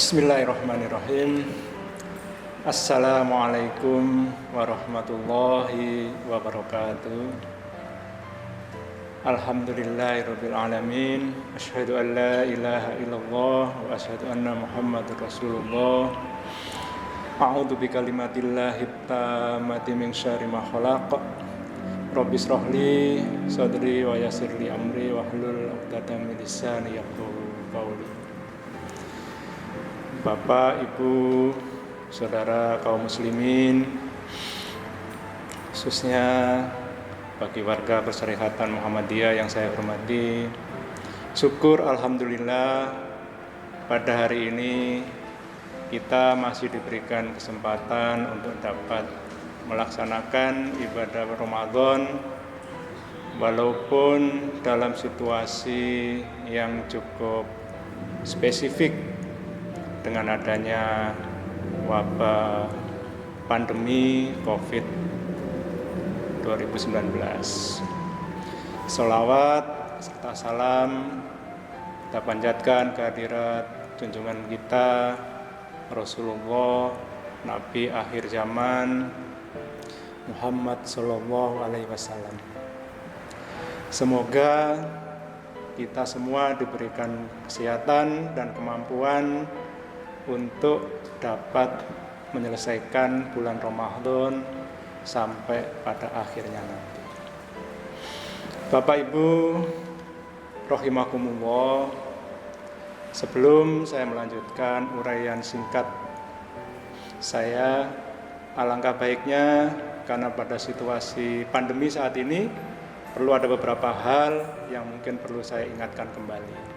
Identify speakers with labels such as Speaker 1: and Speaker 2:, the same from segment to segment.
Speaker 1: Bismillahirrahmanirrahim. Assalamualaikum warahmatullahi wabarakatuh. Alhamdulillahirabbil alamin. Asyhadu an la ilaha illallah wa asyhadu anna Muhammadar Rasulullah. A'udzu bikalimatillahi tammati min syarri ma khalaq. Rabbi shrah li sadri wa yassir li amri wahlul 'uqdatam min lisani yafqahu qawli. Bapak, Ibu, saudara kaum muslimin, khususnya bagi warga Perserikatan Muhammadiyah yang saya hormati, syukur alhamdulillah pada hari ini kita masih diberikan kesempatan untuk dapat melaksanakan ibadah Ramadan walaupun dalam situasi yang cukup spesifik dengan adanya wabah pandemi COVID-19. Sholawat serta salam kita panjatkan kehadirat junjungan kita Rasulullah, Nabi akhir zaman Muhammad Sallallahu Alaihi Wasallam. Semoga kita semua diberikan kesehatan dan kemampuan untuk dapat menyelesaikan bulan Ramadan sampai pada akhirnya nanti. Bapak Ibu rahimakumullah, sebelum saya melanjutkan uraian singkat saya, alangkah baiknya karena pada situasi pandemi saat ini perlu ada beberapa hal yang mungkin perlu saya ingatkan kembali.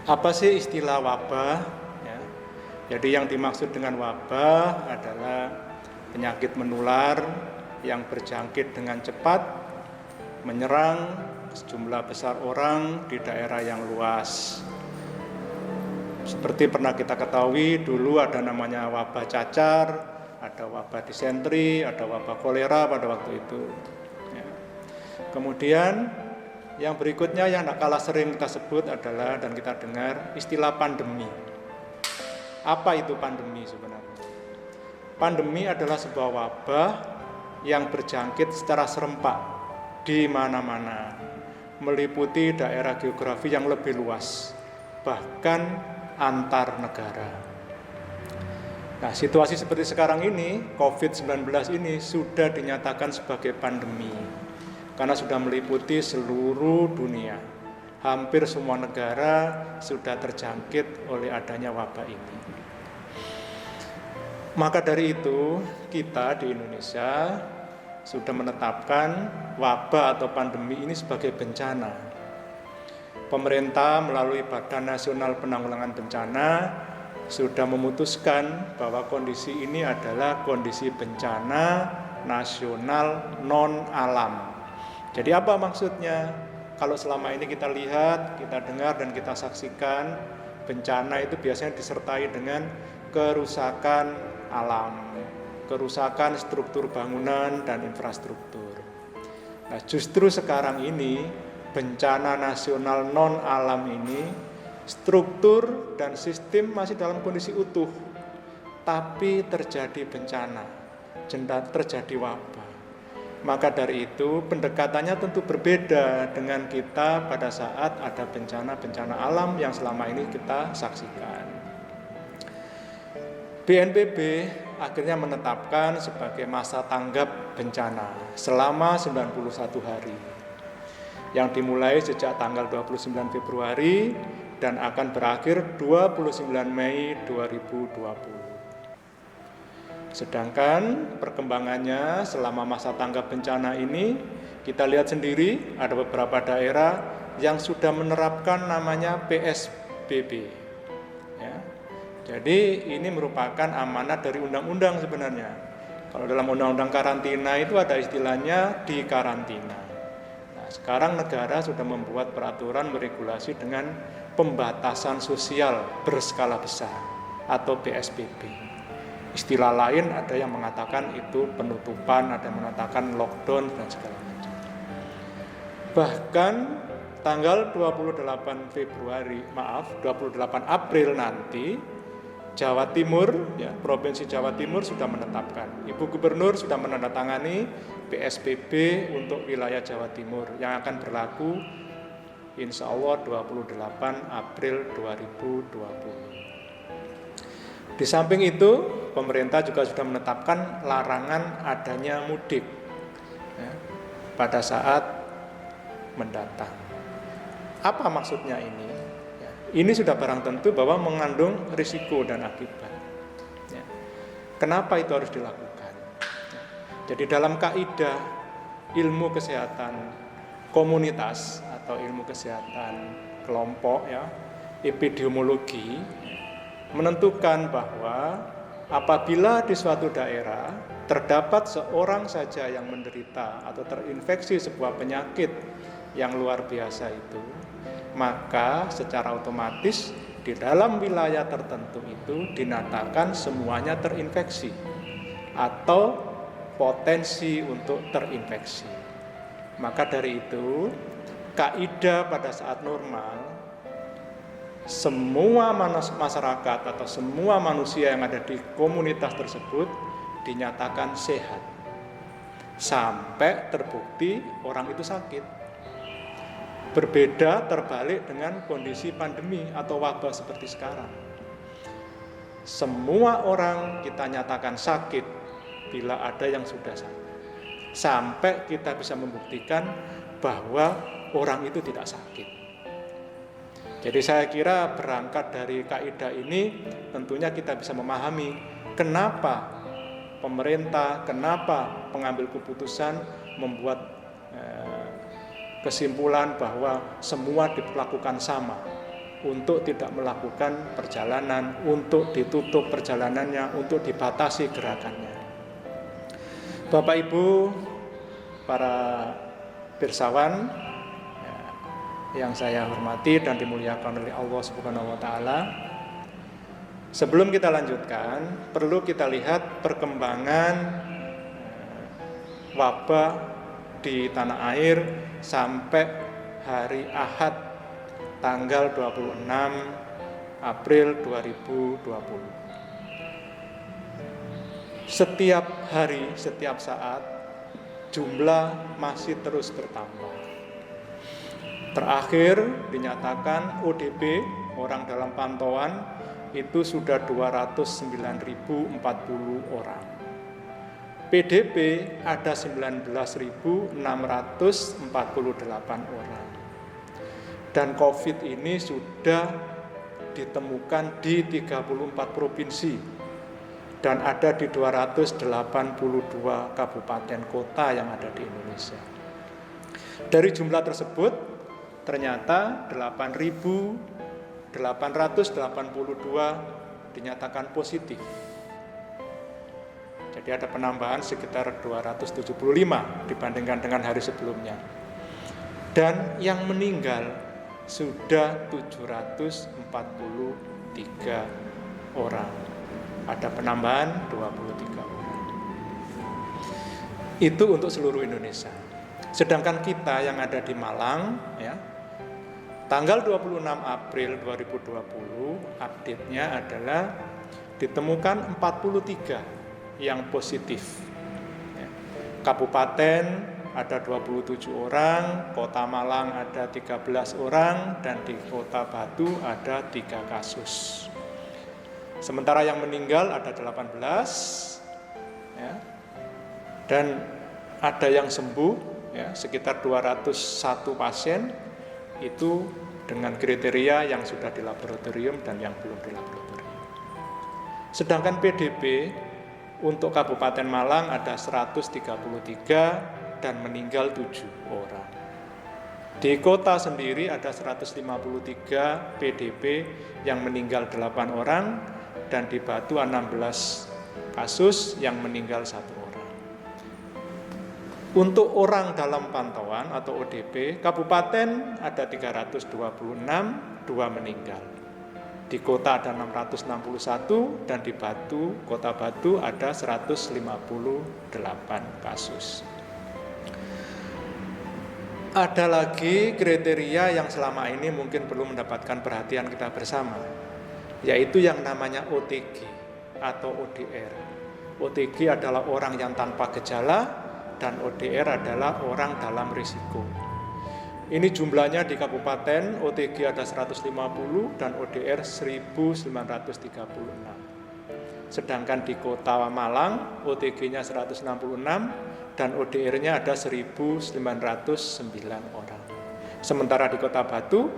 Speaker 1: Apa sih istilah wabah? Ya. Jadi yang dimaksud dengan wabah adalah penyakit menular yang berjangkit dengan cepat, menyerang sejumlah besar orang di daerah yang luas. Seperti pernah kita ketahui, dulu ada namanya wabah cacar, ada wabah disentri, ada wabah kolera pada waktu itu. Ya. Kemudian yang berikutnya yang tak kalah sering kita sebut adalah dan kita dengar istilah pandemi. Apa itu pandemi sebenarnya? Pandemi adalah sebuah wabah yang berjangkit secara serempak di mana-mana, meliputi daerah geografi yang lebih luas, bahkan antar negara. Nah, situasi seperti sekarang ini, COVID-19 ini sudah dinyatakan sebagai pandemi. Karena sudah meliputi seluruh dunia. Hampir semua negara sudah terjangkit oleh adanya wabah ini. Maka dari itu, kita di Indonesia sudah menetapkan wabah atau pandemi ini sebagai bencana. Pemerintah melalui Badan Nasional Penanggulangan Bencana sudah memutuskan bahwa kondisi ini adalah kondisi bencana nasional non-alam. Jadi apa maksudnya? Kalau selama ini kita lihat, kita dengar dan kita saksikan, bencana itu biasanya disertai dengan kerusakan alam, kerusakan struktur bangunan dan infrastruktur. Nah, justru sekarang ini bencana nasional non alam ini struktur dan sistem masih dalam kondisi utuh, tapi terjadi bencana, terjadi wabah. Maka dari itu pendekatannya tentu berbeda dengan kita pada saat ada bencana-bencana alam yang selama ini kita saksikan. BNPB akhirnya menetapkan sebagai masa tanggap bencana selama 91 hari yang dimulai sejak tanggal 29 Februari dan akan berakhir 29 Mei 2020. Sedangkan perkembangannya selama masa tanggap bencana ini, kita lihat sendiri ada beberapa daerah yang sudah menerapkan namanya PSBB. Ya. Jadi ini merupakan amanat dari undang-undang sebenarnya. Kalau dalam undang-undang karantina itu ada istilahnya di karantina. Nah, sekarang negara sudah membuat peraturan meregulasi dengan pembatasan sosial berskala besar atau PSBB. Istilah lain ada yang mengatakan itu penutupan, ada yang mengatakan lockdown dan segala macam. Bahkan tanggal 28 April nanti Jawa Timur, ya, Provinsi Jawa Timur sudah menetapkan. Ibu Gubernur sudah menandatangani PSBB untuk wilayah Jawa Timur yang akan berlaku insya Allah 28 April 2020. Di samping itu, pemerintah juga sudah menetapkan larangan adanya mudik, ya, pada saat mendatang. Apa maksudnya ini? Ini sudah barang tentu bahwa mengandung risiko dan akibat. Ya. Kenapa itu harus dilakukan? Ya. Jadi dalam kaidah ilmu kesehatan komunitas atau ilmu kesehatan kelompok, ya, epidemiologi, menentukan bahwa apabila di suatu daerah terdapat seorang saja yang menderita atau terinfeksi sebuah penyakit yang luar biasa itu, maka secara otomatis di dalam wilayah tertentu itu dinyatakan semuanya terinfeksi atau potensi untuk terinfeksi. Maka dari itu, kaidah pada saat normal, semua masyarakat atau semua manusia yang ada di komunitas tersebut dinyatakan sehat sampai terbukti orang itu sakit. Berbeda terbalik dengan kondisi pandemi atau wabah seperti sekarang. Semua orang kita nyatakan sakit bila ada yang sudah sakit, sampai kita bisa membuktikan bahwa orang itu tidak sakit. Jadi saya kira berangkat dari kaidah ini tentunya kita bisa memahami kenapa pemerintah, kenapa pengambil keputusan membuat kesimpulan bahwa semua diperlakukan sama untuk tidak melakukan perjalanan, untuk ditutup perjalanannya, untuk dibatasi gerakannya. Bapak Ibu, para pirsawan yang saya hormati dan dimuliakan oleh Allah Subhanahu wa taala. Sebelum kita lanjutkan, perlu kita lihat perkembangan wabah di tanah air sampai hari Ahad tanggal 26 April 2020. Setiap hari, setiap saat jumlah masih terus bertambah. Terakhir dinyatakan ODP, orang dalam pantauan, itu sudah 209.040 orang. PDP ada 19.648 orang. Dan COVID ini sudah ditemukan di 34 provinsi dan ada di 282 kabupaten kota yang ada di Indonesia. Dari jumlah tersebut ternyata 8.882 dinyatakan positif. Jadi ada penambahan sekitar 275 dibandingkan dengan hari sebelumnya. Dan yang meninggal sudah 743 orang. Ada penambahan 23 orang. Itu untuk seluruh Indonesia. Sedangkan kita yang ada di Malang, ya, tanggal 26 April 2020, update-nya adalah ditemukan 43 yang positif. Kabupaten ada 27 orang, Kota Malang ada 13 orang, dan di Kota Batu ada 3 kasus. Sementara yang meninggal ada 18, ya, dan ada yang sembuh, ya, sekitar 201 pasien, itu dengan kriteria yang sudah di laboratorium dan yang belum di laboratorium. Sedangkan PDP untuk Kabupaten Malang ada 133 dan meninggal 7 orang. Di kota sendiri ada 153 PDP yang meninggal 8 orang, dan di Batu 16 kasus yang meninggal 1 orang. Untuk orang dalam pantauan atau ODP, kabupaten ada 326, 2 meninggal. Di kota ada 661 dan di Batu, Kota Batu ada 158 kasus. Ada lagi kriteria yang selama ini mungkin perlu mendapatkan perhatian kita bersama, yaitu yang namanya OTG atau ODR. OTG adalah orang yang tanpa gejala dan ODR adalah orang dalam risiko. Ini jumlahnya di kabupaten OTG ada 150 dan ODR 1936. Sedangkan di kota Malang OTG-nya 166 dan ODR-nya ada 1909 orang. Sementara di kota Batu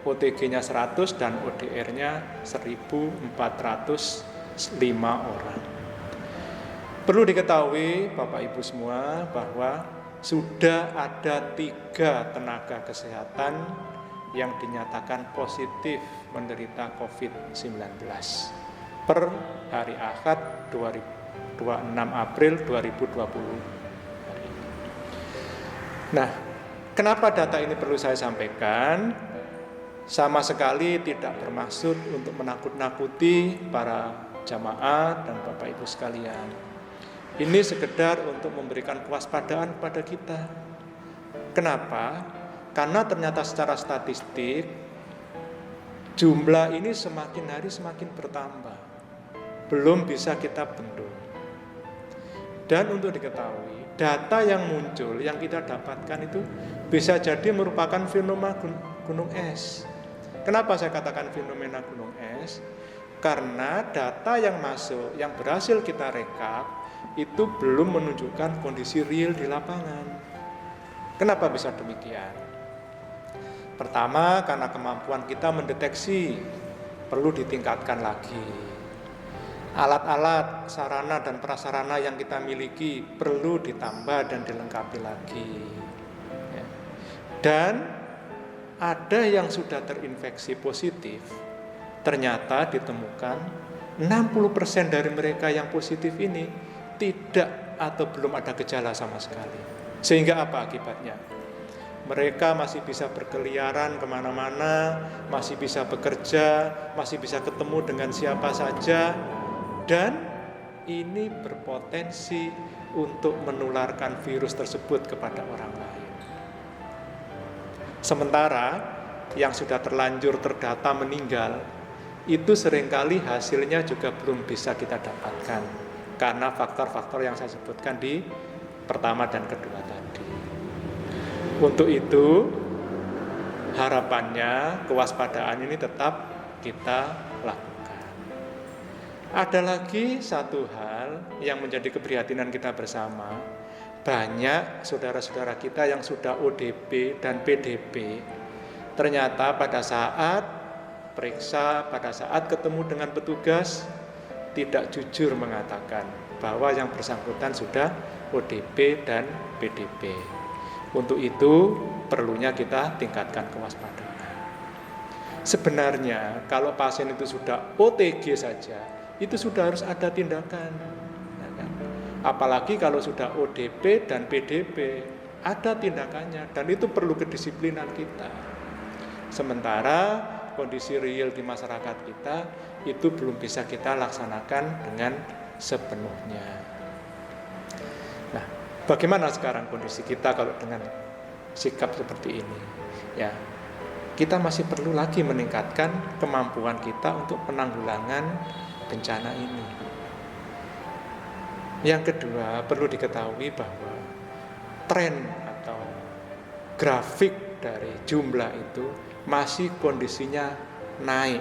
Speaker 1: OTG-nya 100 dan ODR-nya 1405 orang. Perlu diketahui Bapak Ibu semua bahwa sudah ada 3 tenaga kesehatan yang dinyatakan positif menderita COVID-19 per hari Ahad 26 April 2020. Nah, kenapa data ini perlu saya sampaikan? Sama sekali tidak bermaksud untuk menakut-nakuti para jamaah dan Bapak Ibu sekalian. Ini sekedar untuk memberikan kewaspadaan kepada kita. Kenapa? Karena ternyata secara statistik jumlah ini semakin hari semakin bertambah. Belum bisa kita bendung. Dan untuk diketahui, data yang muncul, yang kita dapatkan itu bisa jadi merupakan fenomena gunung es. Kenapa saya katakan fenomena gunung es? Karena data yang masuk, yang berhasil kita rekap, itu belum menunjukkan kondisi real di lapangan. Kenapa bisa demikian? Pertama, karena kemampuan kita mendeteksi perlu ditingkatkan lagi. Alat-alat, sarana dan prasarana yang kita miliki perlu ditambah dan dilengkapi lagi. Dan ada yang sudah terinfeksi positif, ternyata ditemukan 60% dari mereka yang positif ini tidak atau belum ada gejala sama sekali. Sehingga apa akibatnya? Mereka masih bisa berkeliaran kemana-mana, masih bisa bekerja, masih bisa ketemu dengan siapa saja, dan ini berpotensi untuk menularkan virus tersebut kepada orang lain. Sementara yang sudah terlanjur terdata meninggal, itu seringkali hasilnya juga belum bisa kita dapatkan karena faktor-faktor yang saya sebutkan di pertama dan kedua tadi. Untuk itu, harapannya kewaspadaan ini tetap kita lakukan. Ada lagi satu hal yang menjadi keprihatinan kita bersama. Banyak saudara-saudara kita yang sudah ODP dan PDP, ternyata pada saat periksa, pada saat ketemu dengan petugas, tidak jujur mengatakan bahwa yang bersangkutan sudah ODP dan PDP. Untuk itu perlunya kita tingkatkan kewaspadaan. Sebenarnya kalau pasien itu sudah OTG saja, itu sudah harus ada tindakan. Apalagi kalau sudah ODP dan PDP, ada tindakannya dan itu perlu kedisiplinan kita. Sementara kondisi real di masyarakat kita itu belum bisa kita laksanakan dengan sepenuhnya. Nah, bagaimana sekarang kondisi kita kalau dengan sikap seperti ini? Ya, kita masih perlu lagi meningkatkan kemampuan kita untuk penanggulangan bencana ini. Yang kedua, perlu diketahui bahwa tren atau grafik dari jumlah itu masih kondisinya naik,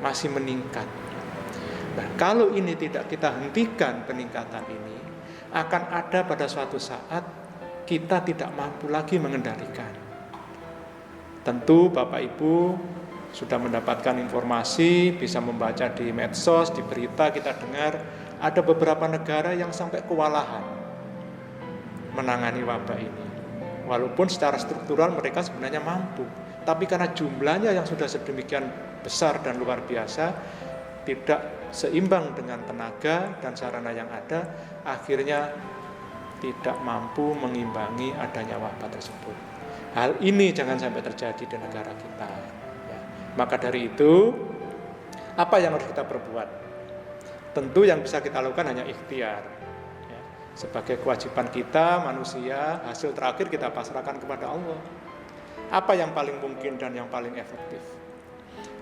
Speaker 1: masih meningkat. Nah, kalau ini tidak kita hentikan peningkatan ini, akan ada pada suatu saat kita tidak mampu lagi mengendalikan. Tentu Bapak Ibu sudah mendapatkan informasi, bisa membaca di medsos, di berita kita dengar ada beberapa negara yang sampai kewalahan menangani wabah ini. Walaupun secara struktural mereka sebenarnya mampu, tapi karena jumlahnya yang sudah sedemikian besar dan luar biasa, tidak seimbang dengan tenaga dan sarana yang ada, akhirnya tidak mampu mengimbangi adanya wabah tersebut. Hal ini jangan sampai terjadi di negara kita. Maka dari itu, apa yang harus kita perbuat? Tentu yang bisa kita lakukan hanya ikhtiar. Sebagai kewajiban kita manusia, hasil terakhir kita pasrahkan kepada Allah. Apa yang paling mungkin dan yang paling efektif?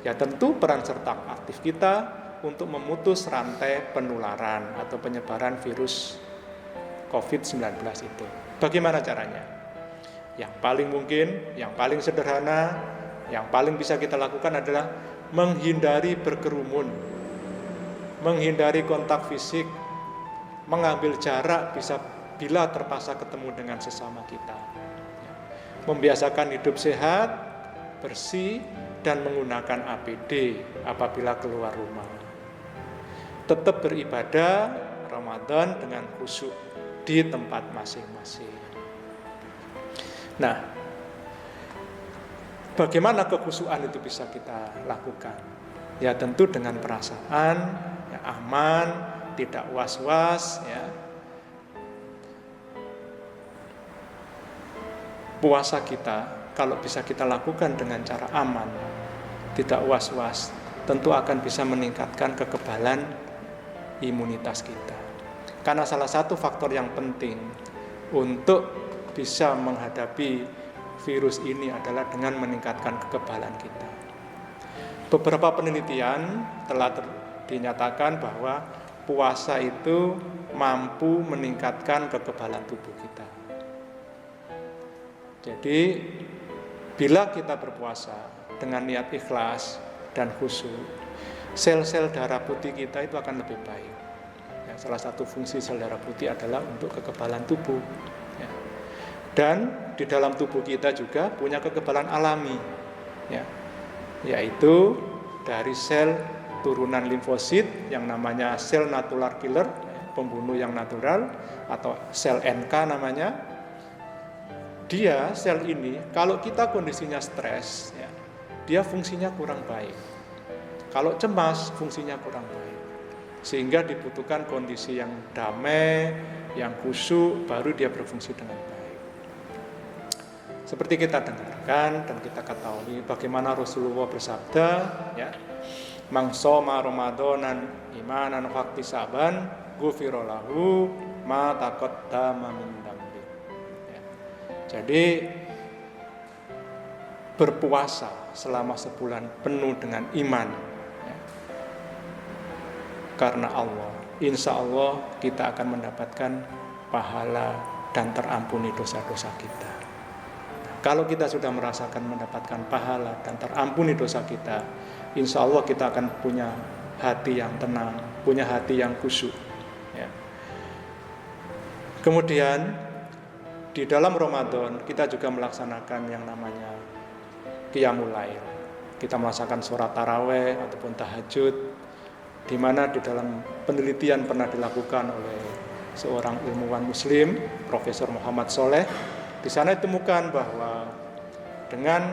Speaker 1: Ya tentu peran serta aktif kita untuk memutus rantai penularan atau penyebaran virus COVID-19 itu. Bagaimana caranya? Yang paling mungkin, yang paling sederhana, yang paling bisa kita lakukan adalah menghindari berkerumun, menghindari kontak fisik, mengambil jarak bila terpaksa ketemu dengan sesama kita. Membiasakan hidup sehat, bersih, dan menggunakan APD apabila keluar rumah. Tetap beribadah Ramadan dengan khusyuk di tempat masing-masing. Nah, bagaimana kekhusyukan itu bisa kita lakukan? Ya tentu dengan perasaan ya, aman, tidak was-was, ya. Puasa kita kalau bisa kita lakukan dengan cara aman, tidak was-was, tentu akan bisa meningkatkan kekebalan imunitas kita. Karena salah satu faktor yang penting untuk bisa menghadapi virus ini adalah dengan meningkatkan kekebalan kita. Beberapa penelitian telah dinyatakan bahwa puasa itu mampu meningkatkan kekebalan tubuh kita. Jadi, bila kita berpuasa dengan niat ikhlas dan khusyuk, sel-sel darah putih kita itu akan lebih baik. Ya, salah satu fungsi sel darah putih adalah untuk kekebalan tubuh. Ya. Dan di dalam tubuh kita juga punya kekebalan alami, ya, yaitu dari sel turunan limfosit yang namanya sel natural killer, pembunuh yang natural, atau sel NK namanya. Dia, sel ini, kalau kita kondisinya stres, ya, dia fungsinya kurang baik. Kalau cemas, fungsinya kurang baik. Sehingga dibutuhkan kondisi yang damai, yang khusyuk, baru dia berfungsi dengan baik. Seperti kita dengarkan dan kita ketahui bagaimana Rasulullah bersabda, ya, "Man shoma Ramadanan imanan wa ihtisaban, ghufira lahu ma taqaddama min dzambi." Jadi berpuasa selama sebulan penuh dengan iman, ya, karena Allah, insya Allah kita akan mendapatkan pahala dan terampuni dosa-dosa kita. Kalau kita sudah merasakan mendapatkan pahala dan terampuni dosa kita, insya Allah kita akan punya hati yang tenang, punya hati yang khusyuk, ya. Kemudian di dalam Ramadan kita juga melaksanakan yang namanya Qiyamul Lail. Kita melaksanakan sholat taraweh ataupun tahajud, di mana di dalam penelitian pernah dilakukan oleh seorang ilmuwan Muslim, Profesor Muhammad Soleh. Di sana ditemukan bahwa dengan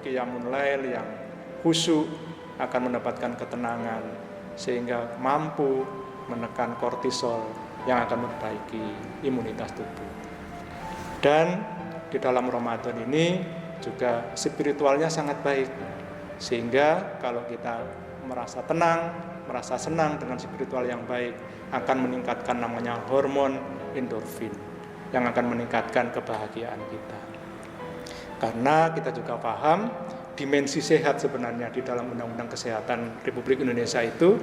Speaker 1: Qiyamul Lail yang khusyuk akan mendapatkan ketenangan sehingga mampu menekan kortisol yang akan memperbaiki imunitas tubuh. Dan di dalam Ramadan ini juga spiritualnya sangat baik, sehingga kalau kita merasa tenang, merasa senang dengan spiritual yang baik, akan meningkatkan namanya hormon endorfin yang akan meningkatkan kebahagiaan kita. Karena kita juga paham dimensi sehat sebenarnya di dalam Undang-Undang Kesehatan Republik Indonesia itu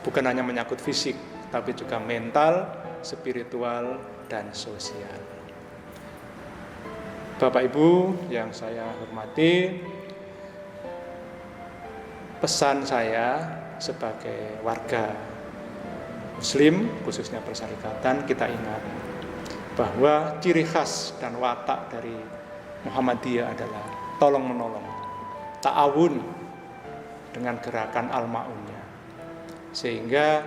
Speaker 1: bukan hanya menyangkut fisik, tapi juga mental, spiritual, dan sosial. Bapak Ibu yang saya hormati, pesan saya sebagai warga Muslim, khususnya Persyarikatan, kita ingat bahwa ciri khas dan watak dari Muhammadiyah adalah tolong-menolong, ta'awun dengan gerakan al-ma'unnya. Sehingga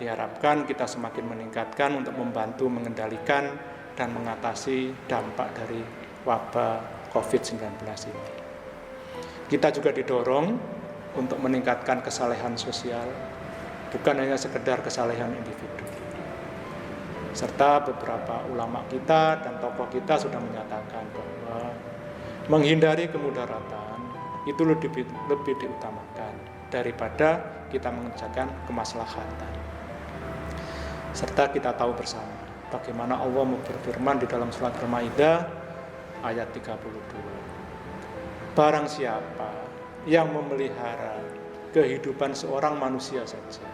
Speaker 1: diharapkan kita semakin meningkatkan untuk membantu mengendalikan dan mengatasi dampak dari wabah COVID-19 ini. Kita juga didorong untuk meningkatkan kesalehan sosial, bukan hanya sekedar kesalehan individu. Serta beberapa ulama kita dan tokoh kita sudah menyatakan bahwa menghindari kemudaratan itu lebih diutamakan daripada kita mengerjakan kemaslahatan. Serta kita tahu bersama Bagaimana Allah berfirman di dalam surat Al-Maidah ayat 32. Barang siapa yang memelihara kehidupan seorang manusia saja,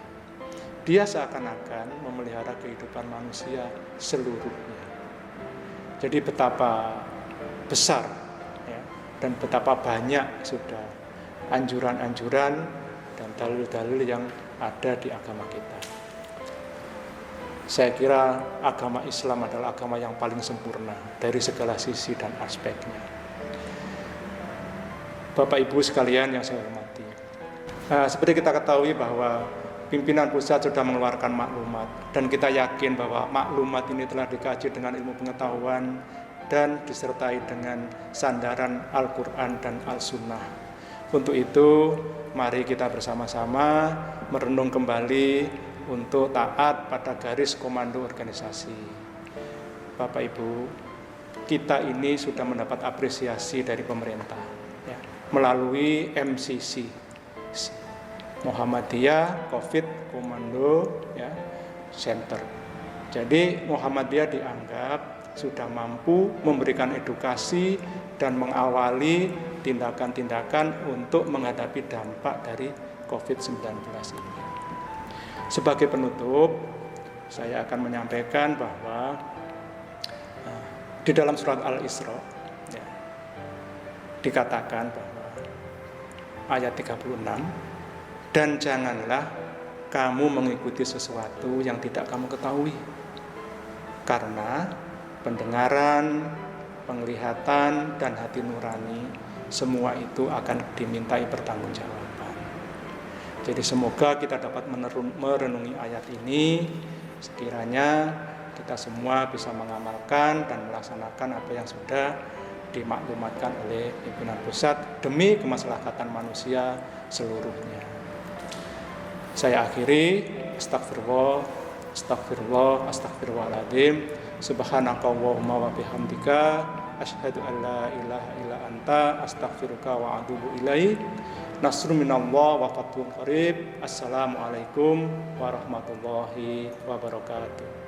Speaker 1: dia seakan-akan memelihara kehidupan manusia seluruhnya. Jadi betapa besar ya, dan betapa banyak sudah anjuran-anjuran dan dalil-dalil yang ada di agama kita. Saya kira agama Islam adalah agama yang paling sempurna dari segala sisi dan aspeknya. Bapak Ibu sekalian yang saya hormati, seperti kita ketahui bahwa pimpinan pusat sudah mengeluarkan maklumat, dan kita yakin bahwa maklumat ini telah dikaji dengan ilmu pengetahuan dan disertai dengan sandaran Al-Quran dan Al-Sunnah. Untuk itu, mari kita bersama-sama merenung kembali untuk taat pada garis komando organisasi. Bapak Ibu, kita ini sudah mendapat apresiasi dari pemerintah ya, melalui MCC, Muhammadiyah COVID Komando ya, Center. Jadi Muhammadiyah dianggap sudah mampu memberikan edukasi dan mengawali tindakan-tindakan untuk menghadapi dampak dari COVID-19 ini. Sebagai penutup, saya akan menyampaikan bahwa di dalam surat Al-Isra ya, dikatakan bahwa ayat 36, dan janganlah kamu mengikuti sesuatu yang tidak kamu ketahui, karena pendengaran, penglihatan, dan hati nurani semua itu akan dimintai pertanggungjawaban. Jadi semoga kita dapat merenungi ayat ini, sekiranya kita semua bisa mengamalkan dan melaksanakan apa yang sudah dimaklumatkan oleh pimpinan pusat demi kemaslahatan manusia seluruhnya. Saya akhiri, astagfirullahaladzim, subhanakallahumma wa bihamdika, asyhadu an la ilaha illa anta, astaghfiruka wa atubu ilaik. Nasrun minallah wa fathun qarib. Assalamualaikum warahmatullahi wabarakatuh.